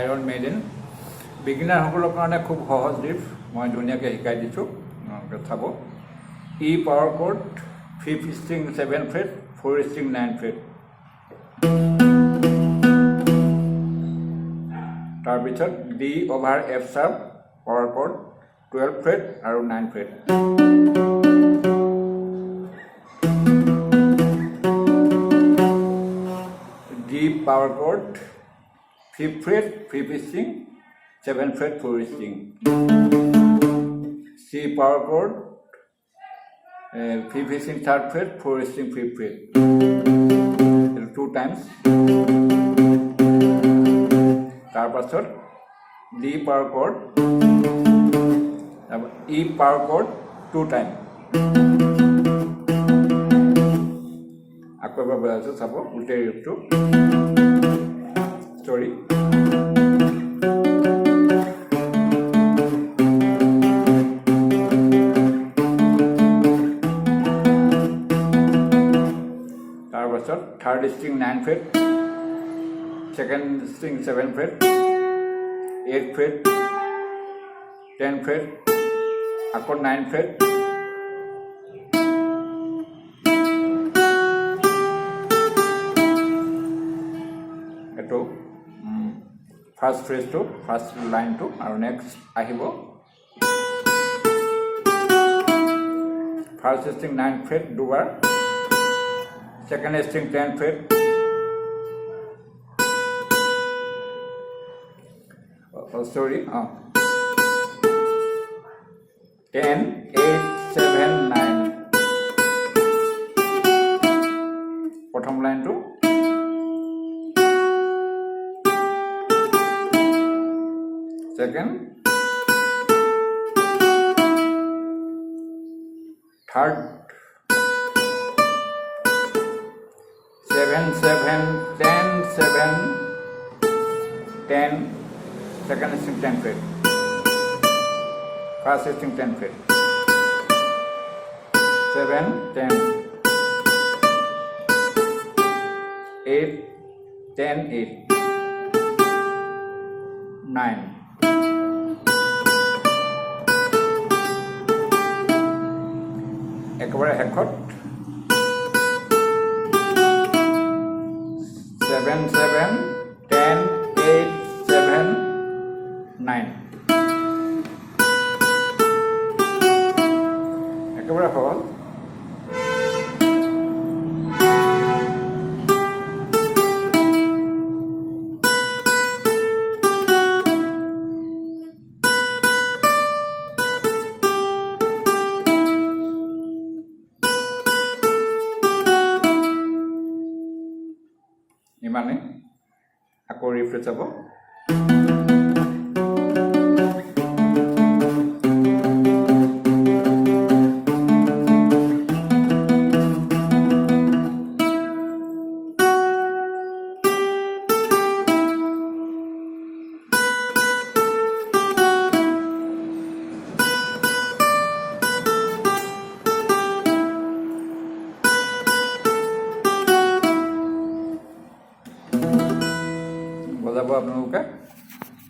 iron maiden বিগিনাৰসকলৰ কাৰণে খুব সহজ লিফ্ট মই ধুনীয়াকৈ শিকাই দিছোঁ চাব ই power cord 5 string 7 fret 4 string 9 fret তাৰপিছত D over F sharp power cord 12 fret আৰু 9 fret D power chord 5th fret 5th string 7th fret 4th string C power chord 5th string 3rd fret 4th string 5th fret 2 times তাৰপাছত D power chord E power chord 2 times আকৌ এবাৰ বজাইছোঁ চাব গোটেই ৰিফটো story তাৰপাছত third string 9 fret second string 7 fret 8 fret 10 fret আকৌ 9 fret এটো first phrase টু first line টু আর নেক্সট আহিব ফার্স্ট স্ট্রিং 9 ফ্রেট দুবার সেকেন্ড স্ট্রিং 10 ফ্রেট সরি 10 8 7 9 প্রথম লাইন টু second third 7 7 10 7 10 second string 10 fret first string 10 fret 7 10 8 10 8 9 একেবাৰে শেষত 7 7 10 8 7 9 একেবাৰে সহজ ইমানে আকৌ রিফ্রেশ যাব বজাব আপোনালোকে